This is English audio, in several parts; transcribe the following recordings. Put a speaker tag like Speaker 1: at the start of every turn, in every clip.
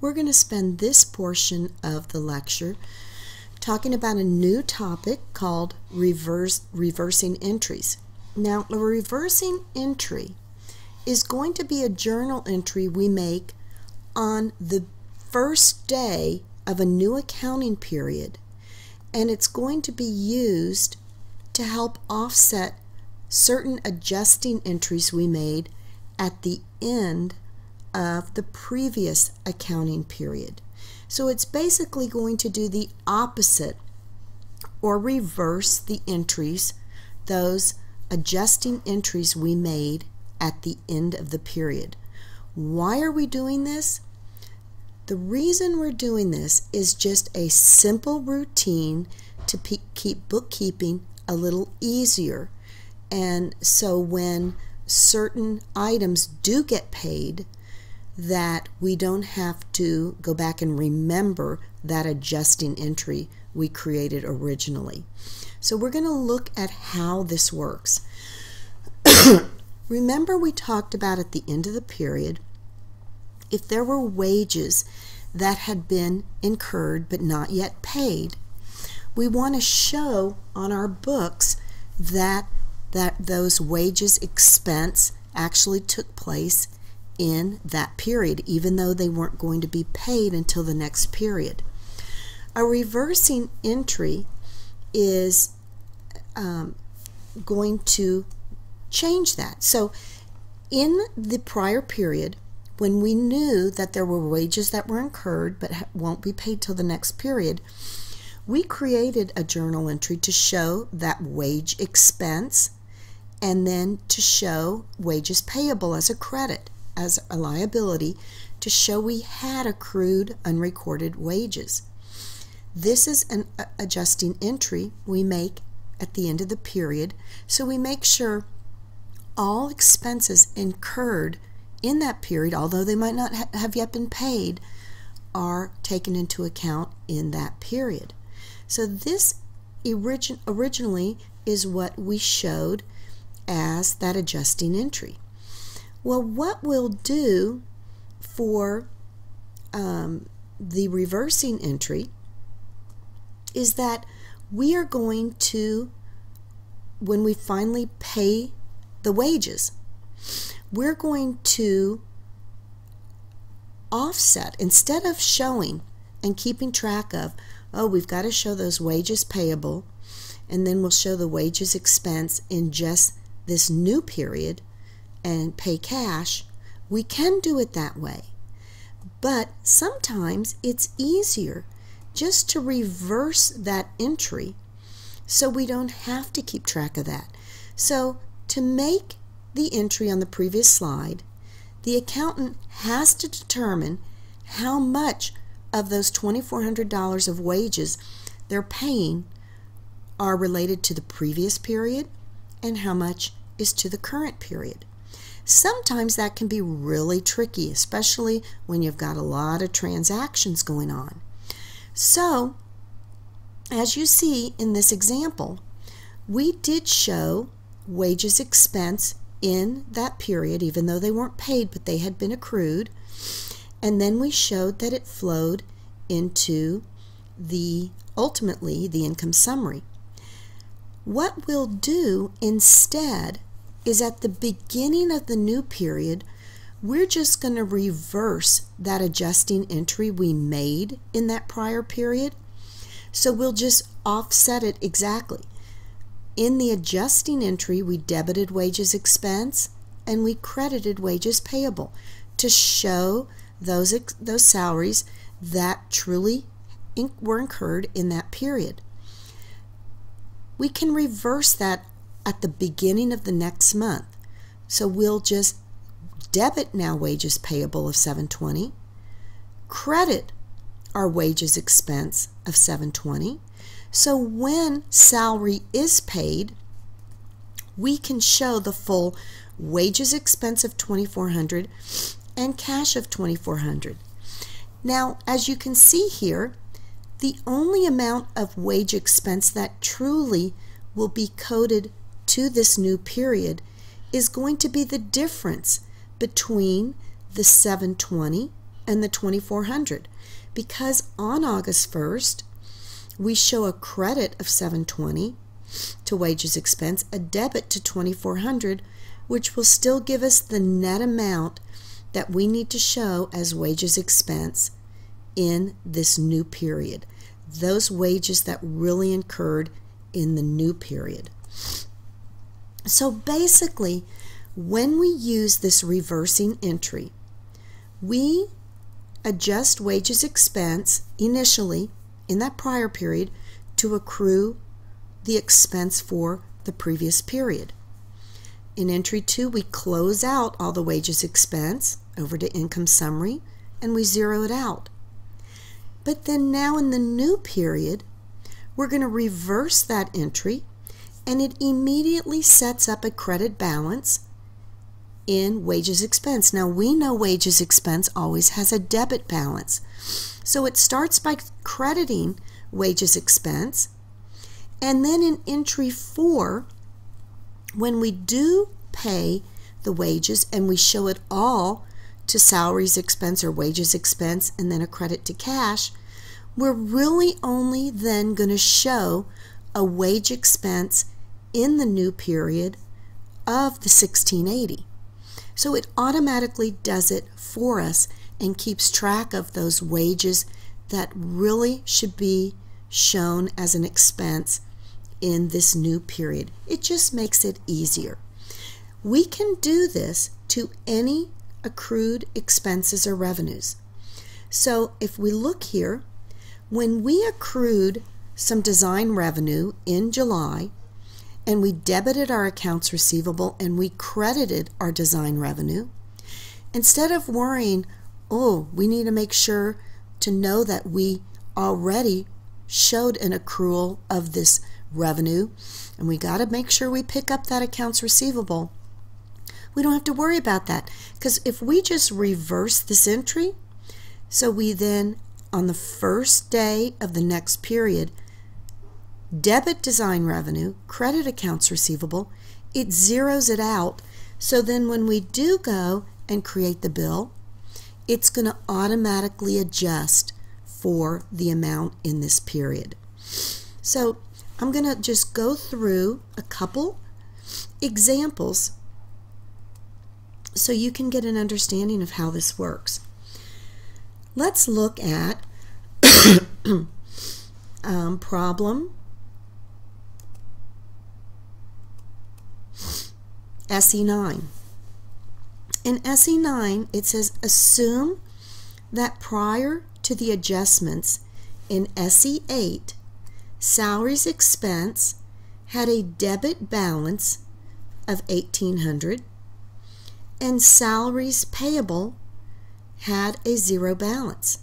Speaker 1: We're going to spend this portion of the lecture talking about a new topic called reversing entries. Now, a reversing entry is going to be a journal entry we make on the first day of a new accounting period, and it's going to be used to help offset certain adjusting entries we made at the end of the previous accounting period. So it's basically going to do the opposite or reverse the entries, those adjusting entries we made at the end of the period. Why are we doing this? The reason we're doing this is just a simple routine to keep bookkeeping a little easier. And so when certain items do get paid, that we don't have to go back and remember that adjusting entry we created originally. So we're going to look at how this works. Remember, we talked about at the end of the period, if there were wages that had been incurred but not yet paid, we want to show on our books that those wages expense actually took place in that period, even though they weren't going to be paid until the next period. A reversing entry is going to change that. So in the prior period, when we knew that there were wages that were incurred but won't be paid till the next period, we created a journal entry to show that wage expense and then to show wages payable as a credit, as a liability, to show we had accrued unrecorded wages. This is an adjusting entry we make at the end of the period, so we make sure all expenses incurred in that period, although they might not have yet been paid, are taken into account in that period. So this originally is what we showed as that adjusting entry. Well, what we'll do for the reversing entry is that we are going to, when we finally pay the wages, we're going to offset, instead of showing and keeping track of, oh, we've got to show those wages payable, and then we'll show the wages expense in just this new period and pay cash. We can do it that way, but sometimes it's easier just to reverse that entry so we don't have to keep track of that. So to make the entry on the previous slide, the accountant has to determine how much of those $2,400 of wages they're paying are related to the previous period and how much is to the current period. Sometimes that can be really tricky, especially when you've got a lot of transactions going on. So, as you see in this example, we did show wages expense in that period, even though they weren't paid, but they had been accrued. And then we showed that it flowed into ultimately the income summary. What we'll do instead is at the beginning of the new period, we're just going to reverse that adjusting entry we made in that prior period. So we'll just offset it exactly. In the adjusting entry, we debited wages expense and we credited wages payable to show those salaries that truly were incurred in that period. We can reverse that at the beginning of the next month. So we'll just debit now wages payable of $720, credit our wages expense of $720. So when salary is paid, we can show the full wages expense of $2,400 and cash of $2,400. Now, as you can see here, the only amount of wage expense that truly will be coded to this new period is going to be the difference between the $720 and the $2,400, because on August 1st we show a credit of $720 to wages expense, a debit to $2,400, which will still give us the net amount that we need to show as wages expense in this new period. Those wages that really incurred in the new period. So basically, when we use this reversing entry, we adjust wages expense initially in that prior period to accrue the expense for the previous period. In entry 2, we close out all the wages expense over to income summary and we zero it out. But then now in the new period, we're going to reverse that entry, and it immediately sets up a credit balance in wages expense. Now we know wages expense always has a debit balance. So it starts by crediting wages expense, and then in entry 4, when we do pay the wages and we show it all to salaries expense or wages expense and then a credit to cash, we're really only then going to show a wage expense in the new period of the $1,680. So it automatically does it for us and keeps track of those wages that really should be shown as an expense in this new period. It just makes it easier. We can do this to any accrued expenses or revenues. So if we look here, when we accrued some design revenue in July and we debited our accounts receivable and we credited our design revenue, instead of worrying, oh, we need to make sure to know that we already showed an accrual of this revenue and we got to make sure we pick up that accounts receivable, we don't have to worry about that, because if we just reverse this entry, so we then on the first day of the next period debit design revenue, credit accounts receivable, it zeroes it out. So then when we do go and create the bill, it's going to automatically adjust for the amount in this period. So I'm going to just go through a couple examples so you can get an understanding of how this works. Let's look at problem SE9. In SE9, it says assume that prior to the adjustments in SE8, salaries expense had a debit balance of $1,800 and salaries payable had a zero balance.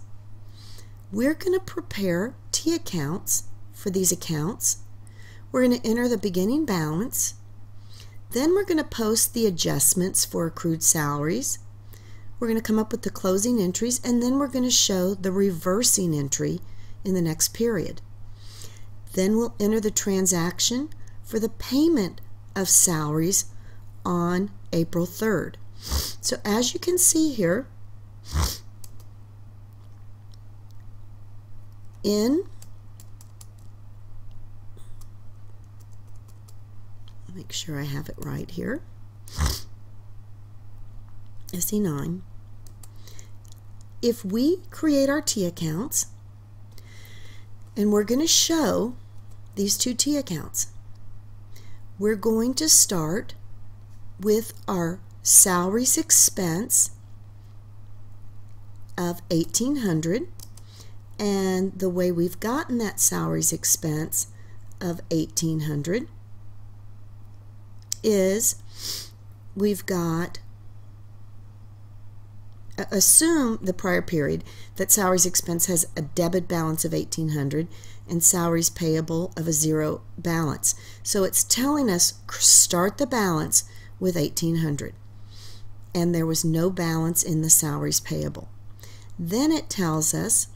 Speaker 1: We're going to prepare T accounts for these accounts. We're going to enter the beginning balance. Then we're going to post the adjustments for accrued salaries. We're going to come up with the closing entries, and then we're going to show the reversing entry in the next period. Then we'll enter the transaction for the payment of salaries on April 3rd. So as you can see here, make sure I have it right here, SE9, if we create our T accounts, and we're going to show these two T accounts, we're going to start with our salaries expense of $1,800, and the way we've gotten that salaries expense of $1,800 is we've got, assume the prior period that salaries expense has a debit balance of $1,800 and salaries payable of a zero balance. So it's telling us start the balance with $1,800, and there was no balance in the salaries payable. Then it tells us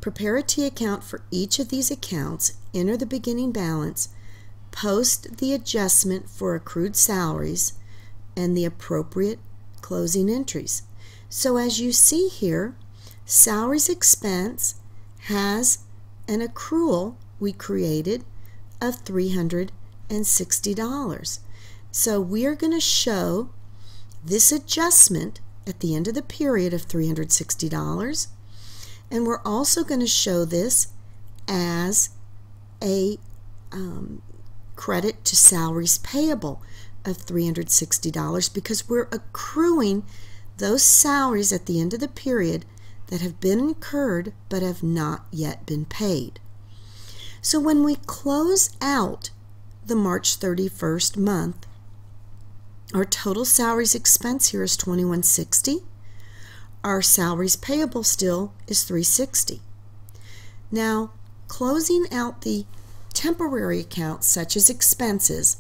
Speaker 1: prepare a T account for each of these accounts, enter the beginning balance, post the adjustment for accrued salaries and the appropriate closing entries. So as you see here, salaries expense has an accrual we created of $360. So we are going to show this adjustment at the end of the period of $360, and we're also going to show this as a credit to salaries payable of $360 because we're accruing those salaries at the end of the period that have been incurred but have not yet been paid. So when we close out the March 31st month, our total salaries expense here is $2160. Our salaries payable still is $360. Now, closing out the temporary accounts such as expenses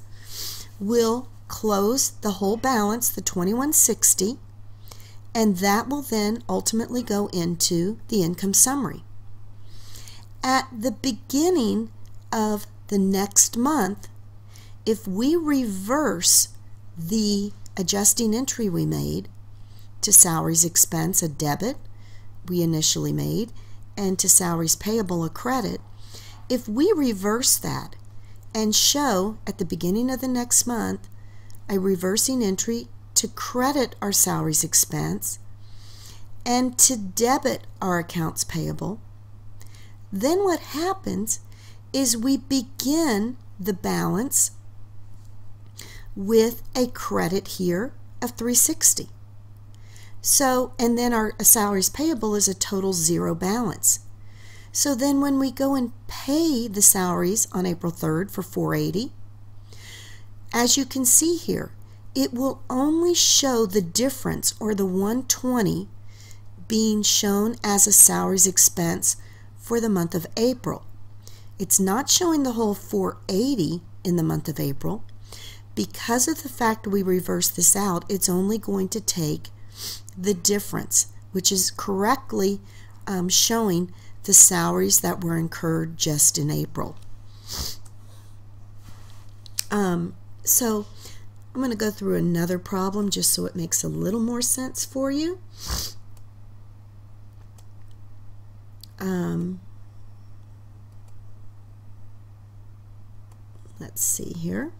Speaker 1: will close the whole balance, the $2160, and that will then ultimately go into the income summary. At the beginning of the next month, if we reverse the adjusting entry we made to salaries expense, a debit we initially made, and to salaries payable, a credit, if we reverse that and show at the beginning of the next month a reversing entry to credit our salaries expense and to debit our accounts payable, then what happens is we begin the balance with a credit here of $360. So, and then our salaries payable is a total zero balance. So then when we go and pay the salaries on April 3rd for $480, as you can see here, it will only show the difference, or the $120 being shown as a salaries expense for the month of April. It's not showing the whole $480 in the month of April. Because of the fact we reverse this out, it's only going to take the difference, which is correctly showing the salaries that were incurred just in April. So I'm going to go through another problem just so it makes a little more sense for you. Let's see here.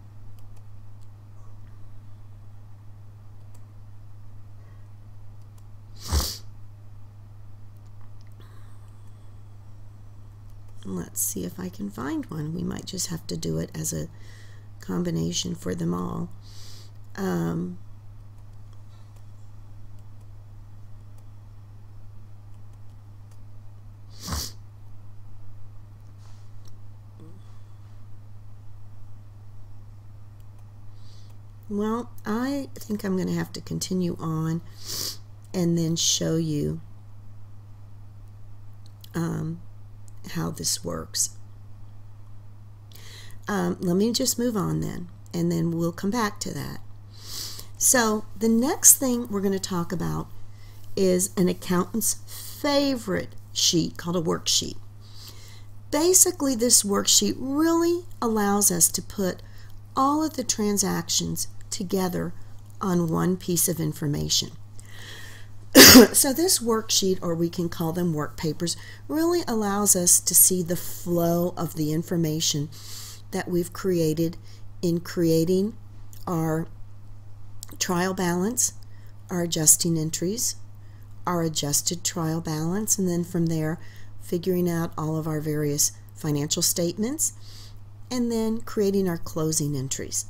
Speaker 1: Let's see if I can find one. We might just have to do it as a combination for them all. Well, I think I'm going to have to continue on and then show you how this works. Let me just move on then, and then we'll come back to that. So the next thing we're going to talk about is an accountant's favorite sheet called a worksheet. Basically, this worksheet really allows us to put all of the transactions together on one piece of information. So this worksheet, or we can call them work papers, really allows us to see the flow of the information that we've created in creating our trial balance, our adjusting entries, our adjusted trial balance, and then from there figuring out all of our various financial statements, and then creating our closing entries.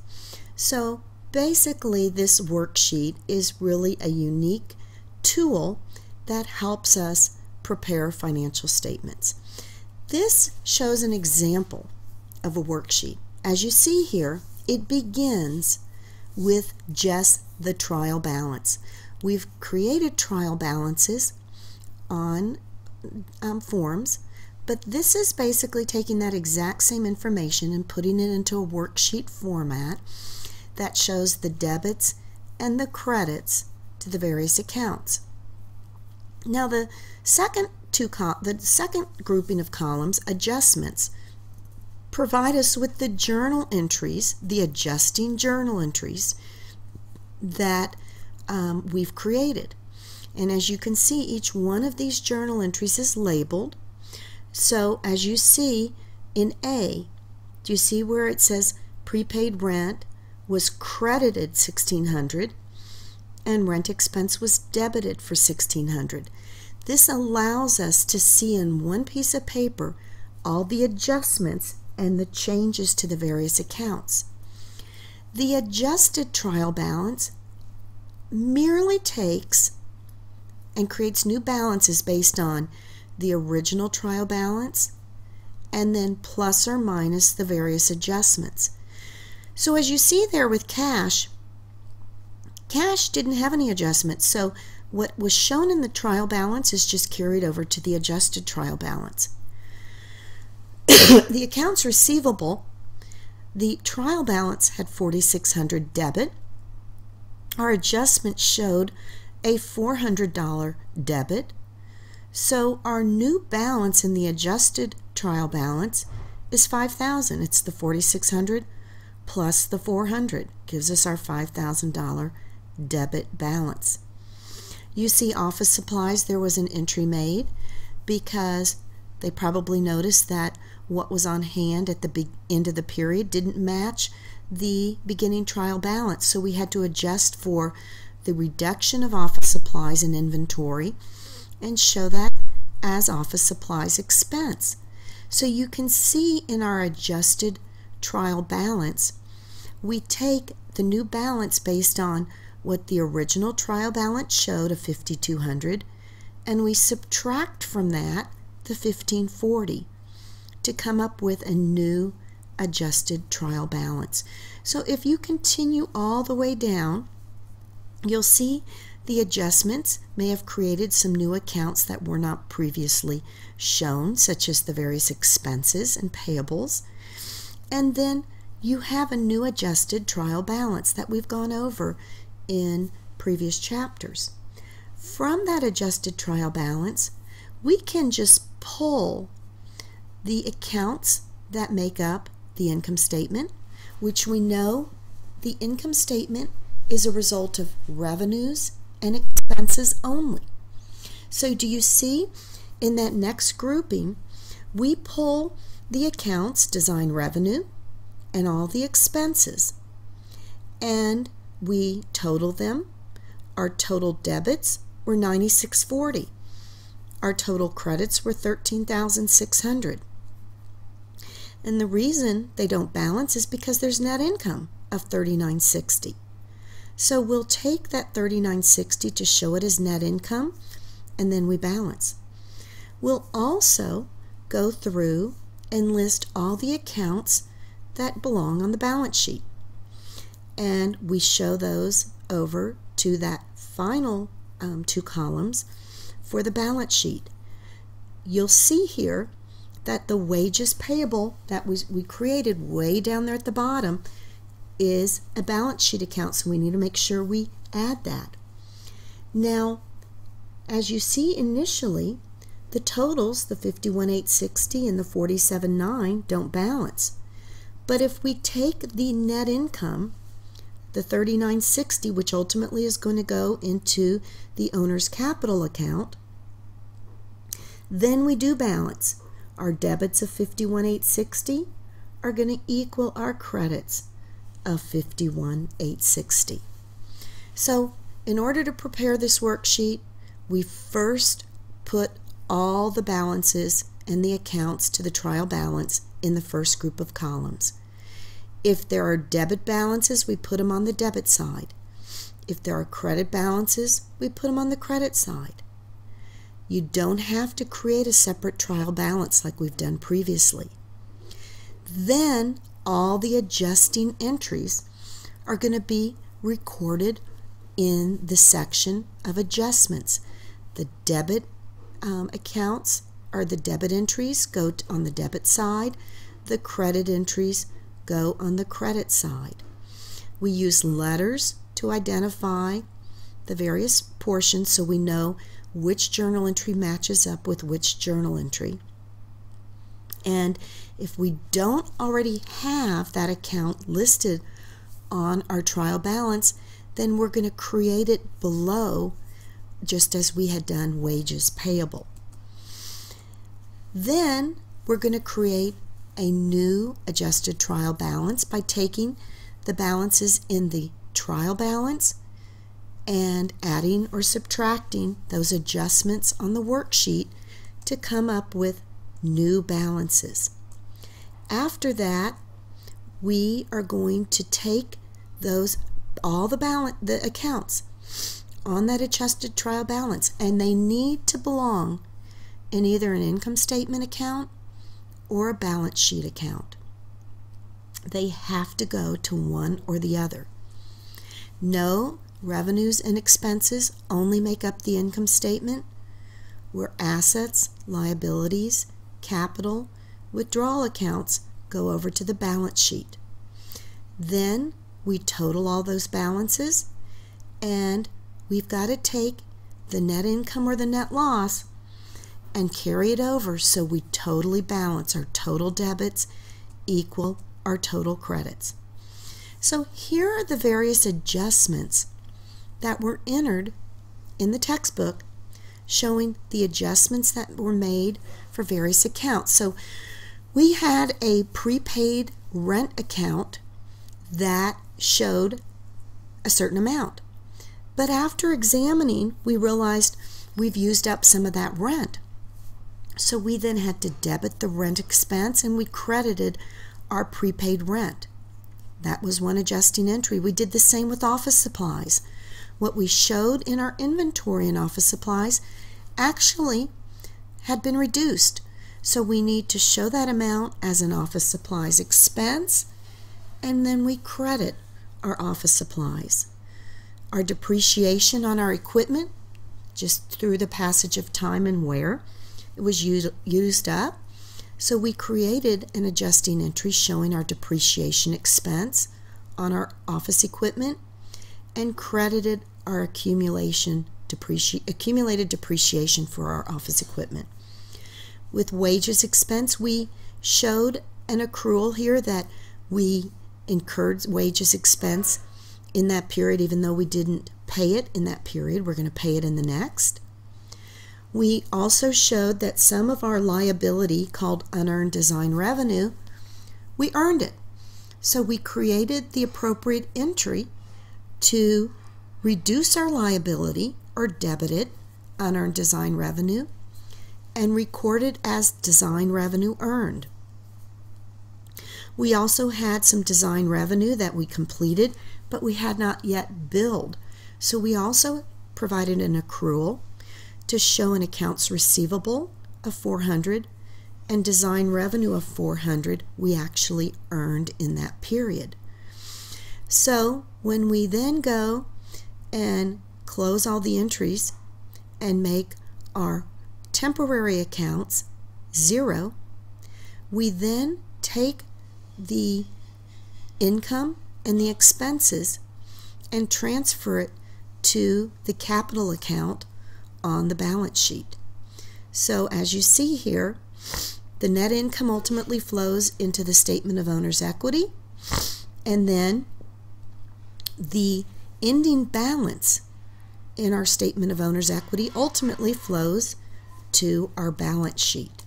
Speaker 1: So basically this worksheet is really a unique tool that helps us prepare financial statements. This shows an example of a worksheet. As you see here, it begins with just the trial balance. We've created trial balances on forms, but this is basically taking that exact same information and putting it into a worksheet format that shows the debits and the credits to the various accounts. Now the second grouping of columns, adjustments, provide us with the journal entries, the adjusting journal entries that we've created. And as you can see, each one of these journal entries is labeled. So as you see in A, do you see where it says prepaid rent was credited $1,600 and rent expense was debited for $1,600? This allows us to see in one piece of paper all the adjustments and the changes to the various accounts. The adjusted trial balance merely takes and creates new balances based on the original trial balance and then plus or minus the various adjustments. So as you see there with cash, cash didn't have any adjustments, so what was shown in the trial balance is just carried over to the adjusted trial balance. The accounts receivable, the trial balance had $4,600 debit. Our adjustment showed a $400 debit. So our new balance in the adjusted trial balance is $5,000. It's the $4,600 plus the $400 gives us our $5,000 debit balance. You see office supplies, there was an entry made because they probably noticed that what was on hand at the end of the period didn't match the beginning trial balance. So we had to adjust for the reduction of office supplies and inventory and show that as office supplies expense. So you can see in our adjusted trial balance, we take the new balance based on what the original trial balance showed of $5,200, and we subtract from that the $1,540 to come up with a new adjusted trial balance. So if you continue all the way down, you'll see the adjustments may have created some new accounts that were not previously shown, such as the various expenses and payables. And then you have a new adjusted trial balance that we've gone over in previous chapters. From that adjusted trial balance, we can just pull the accounts that make up the income statement, which we know the income statement is a result of revenues and expenses only. So do you see in that next grouping, we pull the accounts design revenue and all the expenses, and we total them. Our total debits were $9,640. Our total credits were $13,600. And the reason they don't balance is because there's net income of $39,60. So we'll take that $39,60 to show it as net income, and then we balance. We'll also go through and list all the accounts that belong on the balance sheet. And we show those over to that final two columns for the balance sheet. You'll see here that the wages payable that we created way down there at the bottom is a balance sheet account, so we need to make sure we add that. Now, as you see initially, the totals, the $51,860 and the $47,900, don't balance. But if we take the net income, the $39,660, which ultimately is going to go into the owner's capital account, then we do balance. Our debits of $51,860 are going to equal our credits of $51,860. So in order to prepare this worksheet, we first put all the balances and the accounts to the trial balance in the first group of columns. If there are debit balances, we put them on the debit side. If there are credit balances, we put them on the credit side. You don't have to create a separate trial balance like we've done previously. Then all the adjusting entries are going to be recorded in the section of adjustments. The debit accounts, or the debit entries, go on the debit side. The credit entries go on the credit side. We use letters to identify the various portions so we know which journal entry matches up with which journal entry. And if we don't already have that account listed on our trial balance, then we're going to create it below just as we had done wages payable. Then we're going to create a new adjusted trial balance by taking the balances in the trial balance and adding or subtracting those adjustments on the worksheet to come up with new balances. After that, we are going to take all the accounts on that adjusted trial balance, and they need to belong in either an income statement account or a balance sheet account. They have to go to one or the other. No, revenues and expenses only make up the income statement, where assets, liabilities, capital, withdrawal accounts go over to the balance sheet. Then we total all those balances, and we've got to take the net income or the net loss and carry it over so we totally balance. Our total debits equal our total credits. So here are the various adjustments that were entered in the textbook, showing the adjustments that were made for various accounts. So we had a prepaid rent account that showed a certain amount. But after examining, we realized we've used up some of that rent. So we then had to debit the rent expense, and we credited our prepaid rent. That was one adjusting entry. We did the same with office supplies. What we showed in our inventory in office supplies actually had been reduced. So we need to show that amount as an office supplies expense, and then we credit our office supplies. Our depreciation on our equipment, just through the passage of time and wear, it was used up. So we created an adjusting entry showing our depreciation expense on our office equipment and credited our accumulated depreciation for our office equipment. With wages expense, we showed an accrual here that we incurred wages expense in that period, even though we didn't pay it in that period. We're going to pay it in the next. We also showed that some of our liability, called unearned design revenue, we earned it. So we created the appropriate entry to reduce our liability, or debited unearned design revenue, and recorded as design revenue earned. We also had some design revenue that we completed, but we had not yet billed. So we also provided an accrual to show an accounts receivable of $400 and design revenue of $400 we actually earned in that period. So when we then go and close all the entries and make our temporary accounts 0, we then take the income and the expenses and transfer it to the capital account on the balance sheet. So as you see here, the net income ultimately flows into the statement of owner's equity, and then the ending balance in our statement of owner's equity ultimately flows to our balance sheet.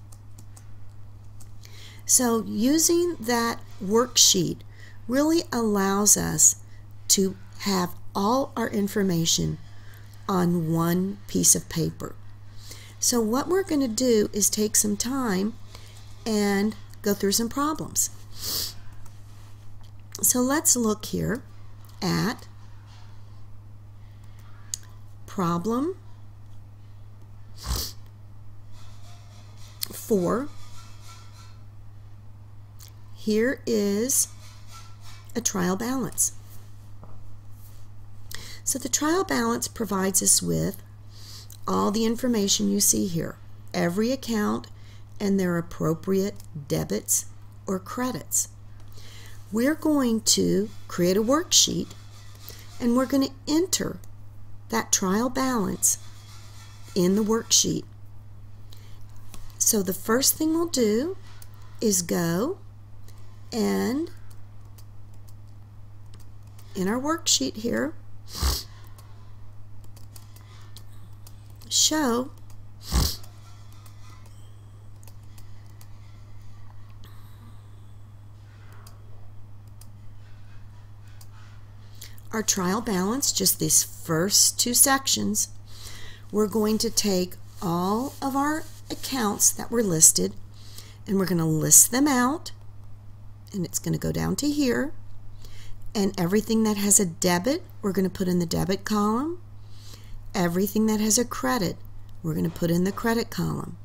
Speaker 1: So using that worksheet really allows us to have all our information on one piece of paper. So what we're going to do is take some time and go through some problems. So let's look here at problem 4. Here is a trial balance. So the trial balance provides us with all the information you see here, every account and their appropriate debits or credits. We're going to create a worksheet, and we're going to enter that trial balance in the worksheet. So the first thing we'll do is go and in our worksheet here, show our trial balance, just these first two sections. We're going to take all of our accounts that were listed and we're going to list them out, and it's going to go down to here, and everything that has a debit we're going to put in the debit column. Everything that has a credit we're going to put in the credit column.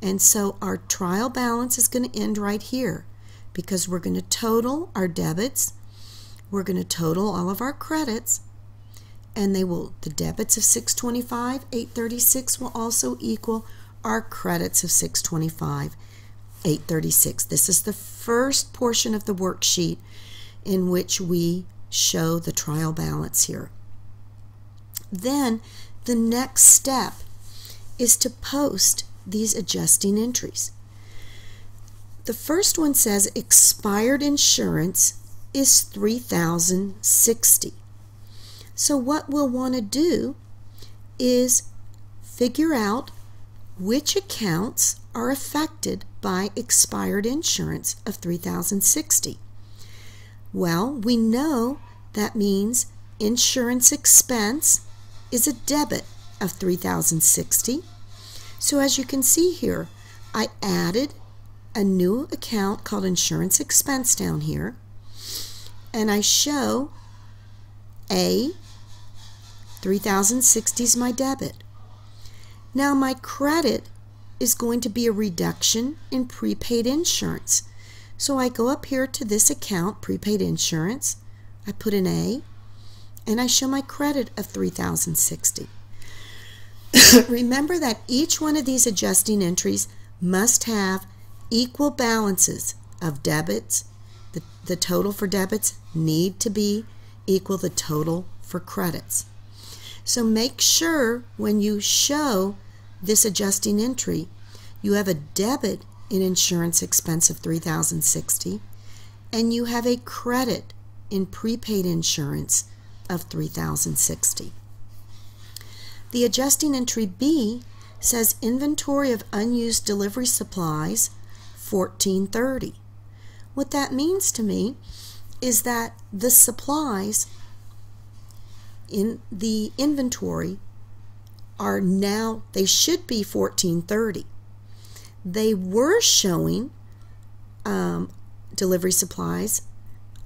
Speaker 1: And so our trial balance is going to end right here because we're going to total our debits, we're going to total all of our credits, and the debits of $625, $836 will also equal our credits of $625, $836. This is the first portion of the worksheet in which we show the trial balance here. Then the next step is to post these adjusting entries. The first one says expired insurance is $3,060. So what we'll want to do is figure out which accounts are affected by expired insurance of $3,060. Well, we know that means insurance expense is a debit of $3,060. So as you can see here, I added a new account called insurance expense down here, and I show A, $3,060 is my debit. Now my credit is going to be a reduction in prepaid insurance. So I go up here to this account, prepaid insurance, I put an A, and I show my credit of $3,060. Remember that each one of these adjusting entries must have equal balances of debits. The total for debits need to be equal the total for credits. So make sure when you show this adjusting entry, you have a debit in insurance expense of $3,060 and you have a credit in prepaid insurance of $3,060. The adjusting entry B says inventory of unused delivery supplies $1,430. What that means to me is that the supplies in the inventory are now, they should be $1,430. They were showing delivery supplies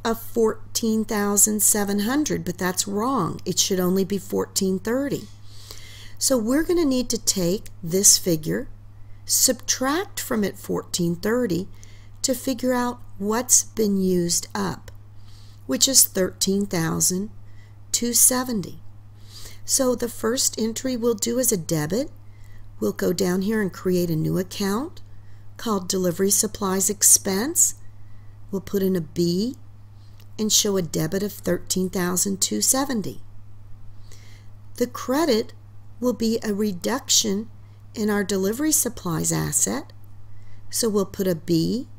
Speaker 1: of $14,700, but that's wrong. It should only be $1,430. So we're going to need to take this figure, subtract from it $1,430 to figure out what's been used up, which is $13,270. So the first entry we'll do as a debit. We'll go down here and create a new account called Delivery Supplies Expense. We'll put in a B and show a debit of $13,270. The credit will be a reduction in our delivery supplies asset, so we'll put a B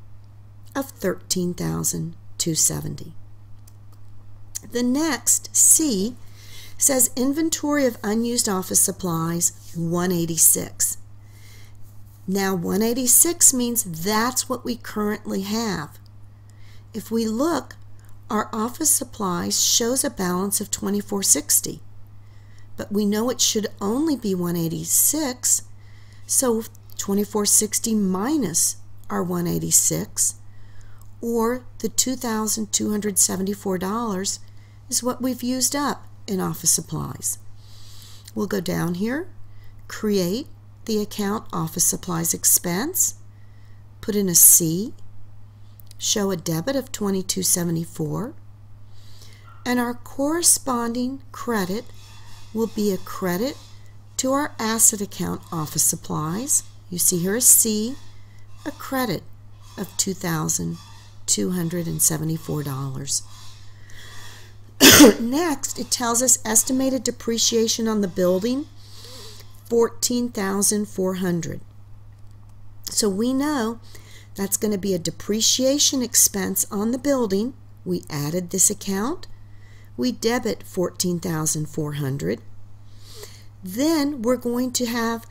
Speaker 1: of $13,270. The next, C, says inventory of unused office supplies $186. Now $186 means that's what we currently have. If we look, our office supplies shows a balance of $24.60, but we know it should only be $186, so $24.60 minus our $186, or the $2,274 is what we've used up in office supplies. We'll go down here, create the account Office Supplies Expense, put in a C, show a debit of $22.74, and our corresponding credit will be a credit to our asset account Office Supplies. You see here a C, a credit of $2,274. Next, it tells us estimated depreciation on the building, $14,400. So we know that's going to be a depreciation expense on the building. We added this account. We debit $14,400. Then we're going to have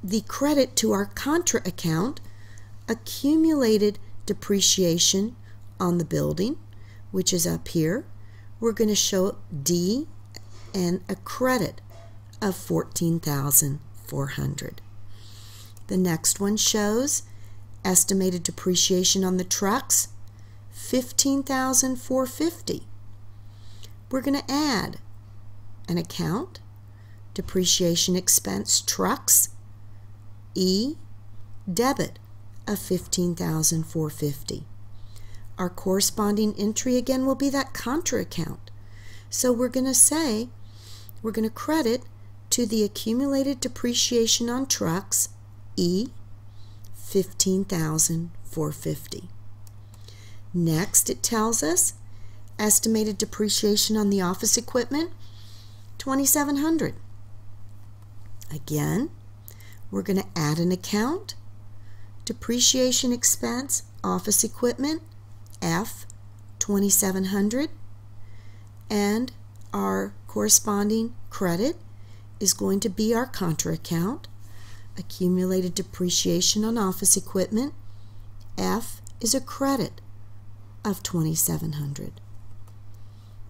Speaker 1: the credit to our contra account, accumulated depreciation on the building, which is up here. We're going to show D and a credit of $14,400. The next one shows estimated depreciation on the trucks, $15,450. We're going to add an account, depreciation expense trucks, E, debit of $15,450. Our corresponding entry again will be that contra account. So we're going to say we're going to credit to the accumulated depreciation on trucks, E, $15,450. Next, it tells us estimated depreciation on the office equipment, $2,700. Again, we're going to add an account, depreciation expense, office equipment, F, $2,700, and our corresponding credit is going to be our contra account, accumulated depreciation on office equipment, F is a credit of $2,700.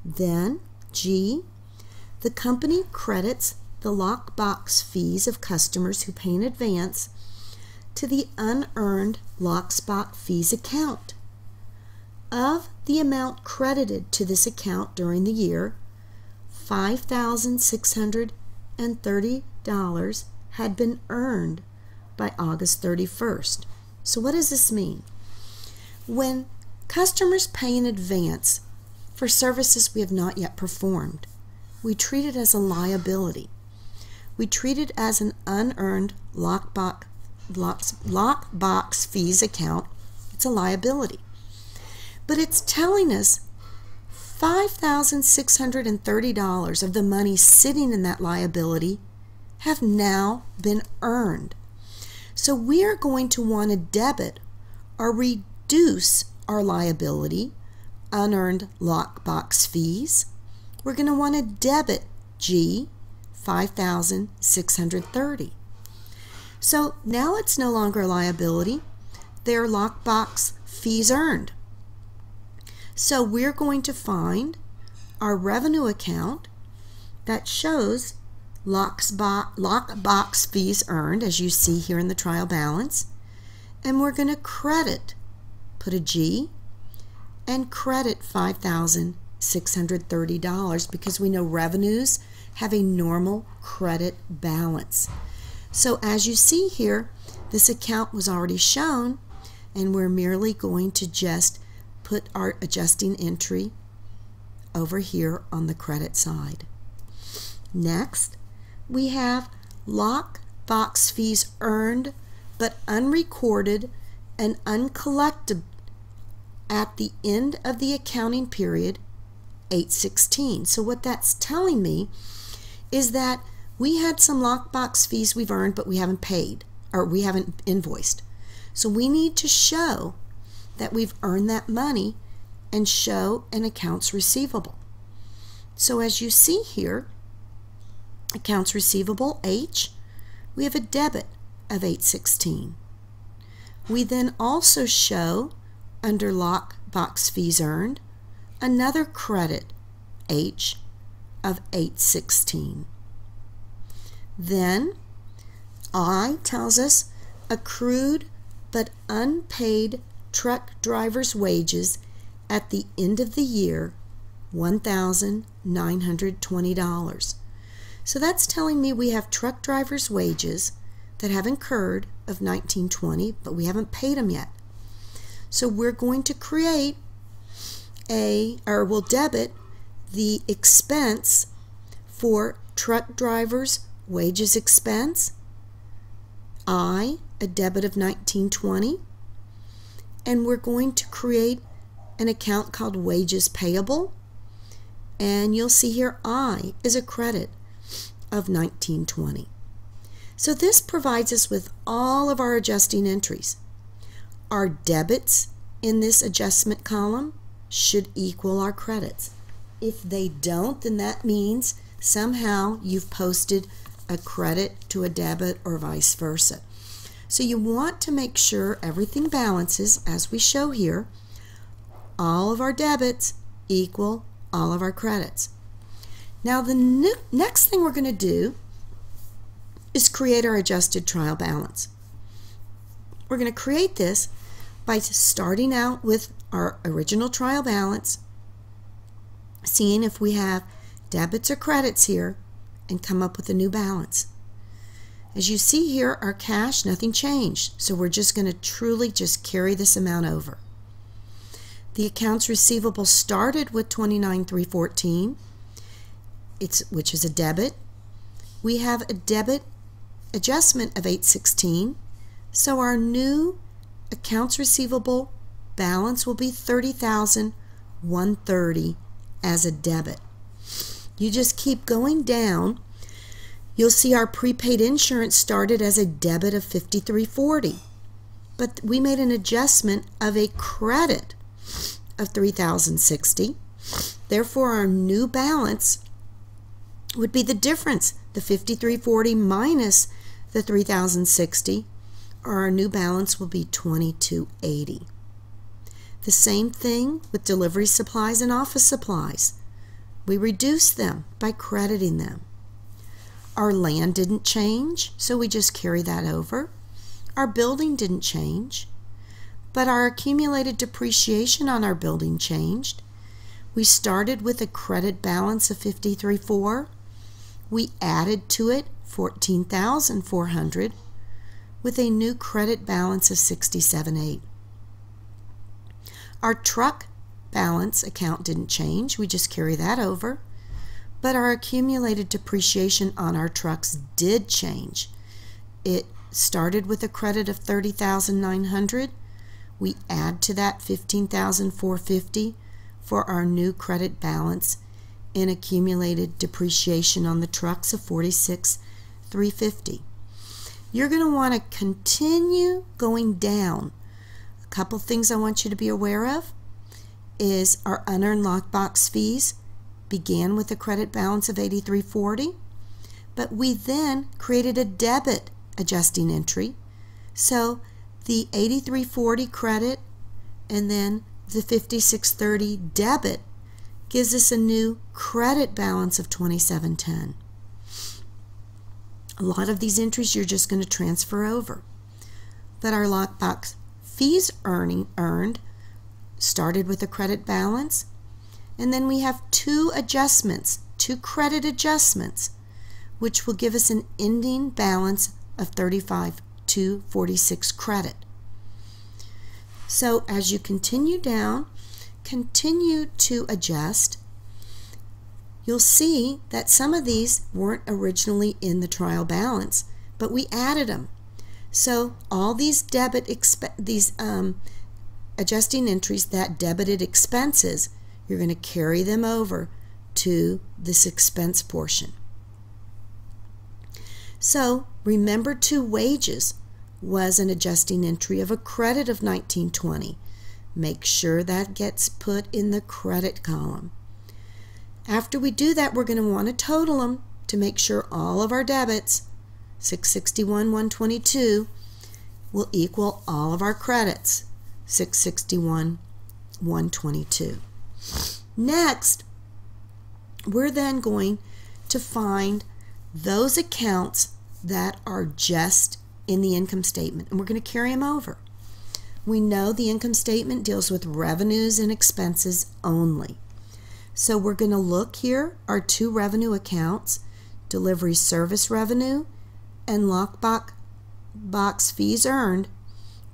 Speaker 1: Then G, the company credits the lockbox fees of customers who pay in advance to the unearned lockbox fees account. Of the amount credited to this account during the year, $5,630 had been earned by August 31st. So what does this mean? When customers pay in advance for services we have not yet performed, we treat it as a liability. We treat it as an unearned lockbox fees account. It's a liability. But it's telling us $5,630 of the money sitting in that liability have now been earned. So we are going to want to debit or reduce our liability, unearned lockbox fees. We're going to want to debit G, $5,630. So now it's no longer a liability. They're lockbox fees earned. So we're going to find our revenue account that shows lockbox fees earned, as you see here in the trial balance, and we're going to credit, put a G, and credit $5,630 because we know revenues have a normal credit balance. So as you see here, this account was already shown, and we're merely going to just put our adjusting entry over here on the credit side. Next, we have lockbox fees earned but unrecorded and uncollected at the end of the accounting period, 8/16. So what that's telling me is that we had some lockbox fees we've earned but we haven't paid, or we haven't invoiced. So we need to show that we've earned that money and show an accounts receivable. So as you see here, accounts receivable, H, we have a debit of 8/16. We then also show, under lockbox fees earned, another credit, H, of 8/16. Then I tells us accrued but unpaid truck drivers' wages at the end of the year, $1,920. So that's telling me we have truck drivers' wages that have incurred of $1,920, but we haven't paid them yet. So we're going to create we'll debit the expense for truck drivers' wages expense, I, a debit of $1,920, and we're going to create an account called wages payable, and you'll see here I is a credit of $1,920. So this provides us with all of our adjusting entries. Our debits in this adjustment column should equal our credits. If they don't, then that means somehow you've posted a credit to a debit or vice versa. So you want to make sure everything balances as we show here. All of our debits equal all of our credits. Now the next thing we're going to do is create our adjusted trial balance. We're going to create this by starting out with our original trial balance, seeing if we have debits or credits here, and come up with a new balance. As you see here, our cash, nothing changed, so we're just going to truly just carry this amount over. The accounts receivable started with $29,314, which is a debit. We have a debit adjustment of $816, so our new accounts receivable balance will be $30,130 as a debit. You just keep going down. You'll see our prepaid insurance started as a debit of $53.40, but we made an adjustment of a credit of $3,060. Therefore, our new balance would be the difference, the $53.40 minus the $3,060, or our new balance will be $22.80. The same thing with delivery supplies and office supplies. We reduced them by crediting them. Our land didn't change, so we just carry that over. Our building didn't change, but our accumulated depreciation on our building changed. We started with a credit balance of $53.4. We added to it $14,400 with a new credit balance of $67.8. Our truck balance account didn't change. We just carry that over. But our accumulated depreciation on our trucks did change. It started with a credit of $30,900. We add to that $15,450 for our new credit balance in accumulated depreciation on the trucks of $46,350. You're going to want to continue going down. A couple things I want you to be aware of is our unearned lockbox fees began with a credit balance of $83.40, but we then created a debit adjusting entry. So the $83.40 credit and then the $56.30 debit gives us a new credit balance of $27.10. A lot of these entries you're just going to transfer over. But our lockbox fees earned started with a credit balance, and then we have two credit adjustments, which will give us an ending balance of $35,246 credit. So as you continue down, continue to adjust, you'll see that some of these weren't originally in the trial balance, but we added them. So all these adjusting entries that debited expenses, you're going to carry them over to this expense portion. So remember, to wages was an adjusting entry of a credit of $19.20. Make sure that gets put in the credit column. After we do that, we're going to want to total them to make sure all of our debits, $661,122, will equal all of our credits, $661,122. Next, we're then going to find those accounts that are just in the income statement, and we're going to carry them over. We know the income statement deals with revenues and expenses only. So we're going to look here, our two revenue accounts, delivery service revenue and lockbox fees earned.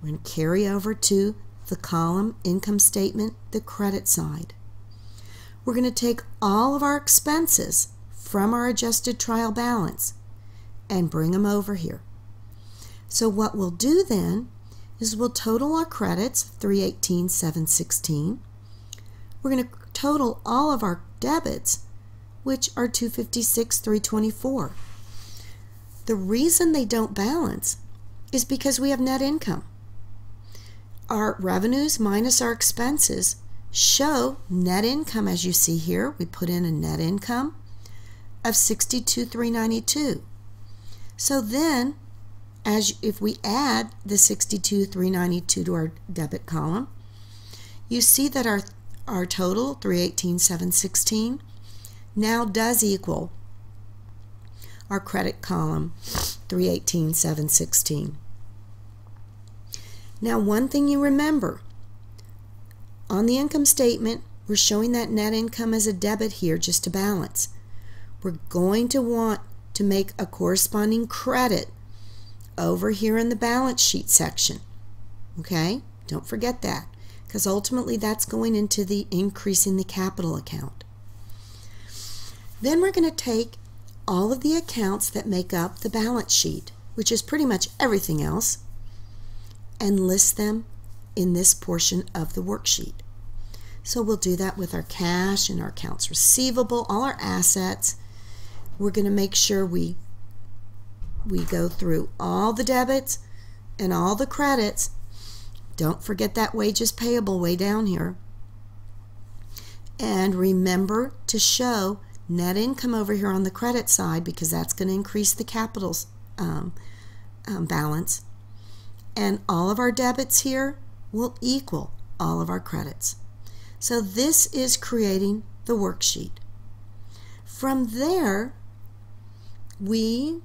Speaker 1: We're going to carry over to the column income statement, the credit side. We're going to take all of our expenses from our adjusted trial balance and bring them over here. So what we'll do then is we'll total our credits, $318,716. We're going to total all of our debits, which are $256,324. The reason they don't balance is because we have net income. Our revenues minus our expenses show net income, as you see here. We put in a net income of $62,392. So then, if we add the 62,392 to our debit column, you see that our total, 318,716, now does equal our credit column, 318,716. Now, one thing you remember, on the income statement, we're showing that net income as a debit here just to balance. We're going to want to make a corresponding credit over here in the balance sheet section. Okay? Don't forget that, because ultimately that's going into the increasing the capital account. Then we're going to take all of the accounts that make up the balance sheet, which is pretty much everything else, and list them in this portion of the worksheet. So we'll do that with our cash and our accounts receivable, all our assets. We're going to make sure we go through all the debits and all the credits. Don't forget that wages payable way down here. And remember to show net income over here on the credit side, because that's going to increase the capital's balance. And all of our debits here will equal all of our credits. So this is creating the worksheet. From there, we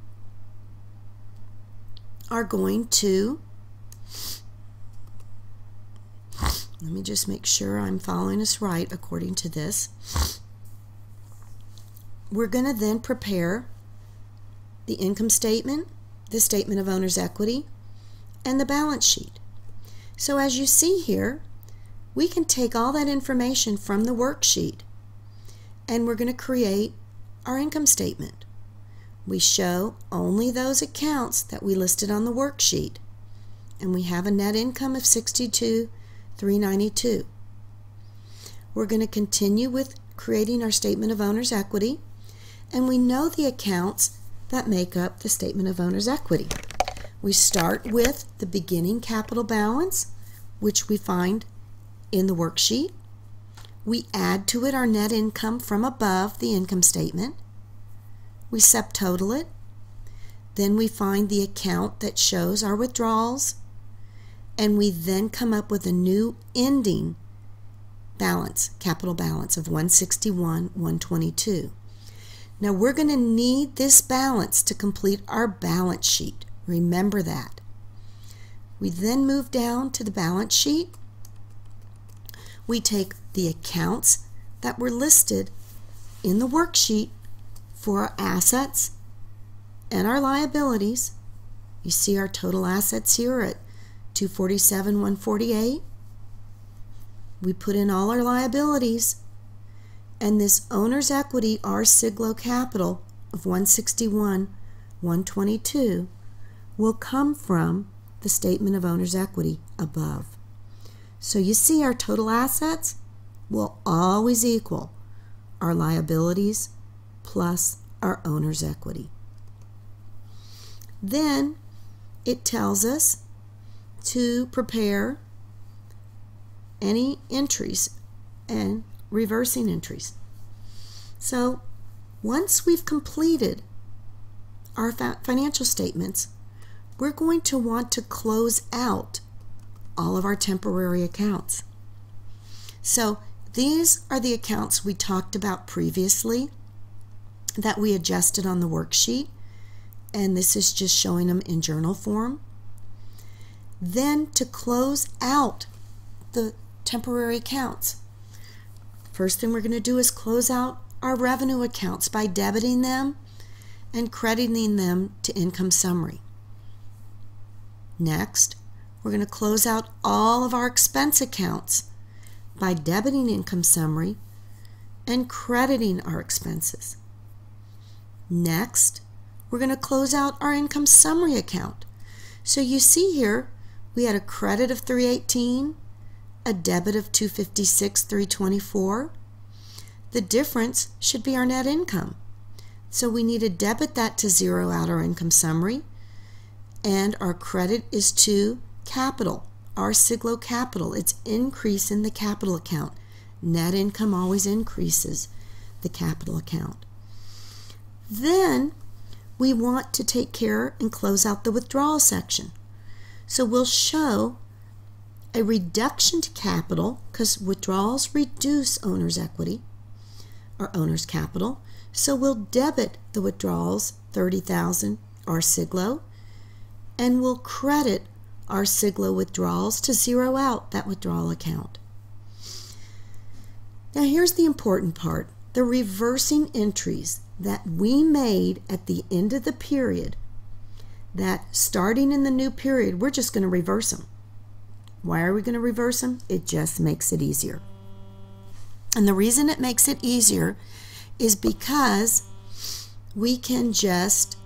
Speaker 1: are going to, let me just make sure I'm following this right according to this. We're going to then prepare the income statement, the statement of owner's equity, and the balance sheet. So as you see here, we can take all that information from the worksheet and we're going to create our income statement. We show only those accounts that we listed on the worksheet, and we have a net income of 62,392. We're going to continue with creating our statement of owner's equity, and we know the accounts that make up the statement of owner's equity. We start with the beginning capital balance, which we find in the worksheet. We add to it our net income from above the income statement. We subtotal it. Then we find the account that shows our withdrawals, and we then come up with a new ending balance, capital balance of 161,122. Now we're going to need this balance to complete our balance sheet. Remember that. We then move down to the balance sheet. We take the accounts that were listed in the worksheet for our assets and our liabilities. You see our total assets here at 247,148. We put in all our liabilities, and this owner's equity, our Siglo capital of 161,122, will come from the statement of owner's equity above. So you see our total assets will always equal our liabilities plus our owner's equity. Then it tells us to prepare any entries and reversing entries. So once we've completed our financial statements, we're going to want to close out all of our temporary accounts. So these are the accounts we talked about previously that we adjusted on the worksheet, and this is just showing them in journal form. Then to close out the temporary accounts, first thing we're going to do is close out our revenue accounts by debiting them and crediting them to income summary. Next, we're going to close out all of our expense accounts by debiting income summary and crediting our expenses. Next, we're going to close out our income summary account. So you see here, we had a credit of 318, a debit of 256,324. The difference should be our net income. So we need to debit that to zero out our income summary, and our credit is to capital, our Siglo capital. It's increase in the capital account. Net income always increases the capital account. Then we want to take care and close out the withdrawal section. So we'll show a reduction to capital because withdrawals reduce owner's equity or owner's capital. So we'll debit the withdrawals, $30,000, our SIGLO, and we'll credit our SIGLO withdrawals to zero out that withdrawal account. Now here's the important part. The reversing entries that we made at the end of the period, that starting in the new period, we're just going to reverse them. Why are we going to reverse them? It just makes it easier. And the reason it makes it easier is because we can just...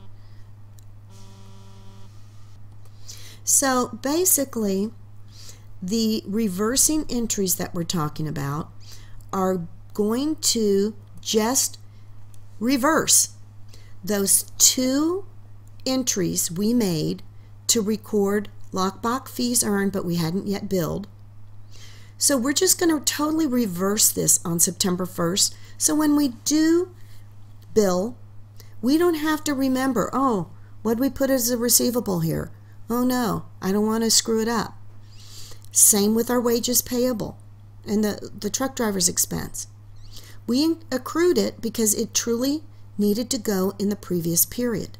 Speaker 1: So basically, the reversing entries that we're talking about are going to just reverse those two entries we made to record lockbox fees earned but we hadn't yet billed. So we're just going to totally reverse this on September 1st. So when we do bill, we don't have to remember, oh, what did we put as a receivable here? Oh no, I don't want to screw it up. Same with our wages payable and the truck driver's expense. We accrued it because it truly needed to go in the previous period.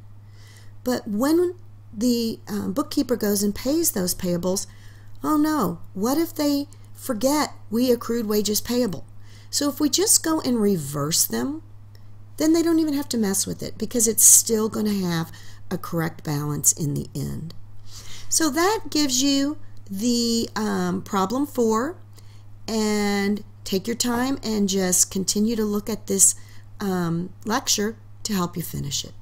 Speaker 1: But when the bookkeeper goes and pays those payables, oh no, what if they forget we accrued wages payable? So if we just go and reverse them, then they don't even have to mess with it because it's still going to have a correct balance in the end. So that gives you the problem 4, and take your time and just continue to look at this lecture to help you finish it.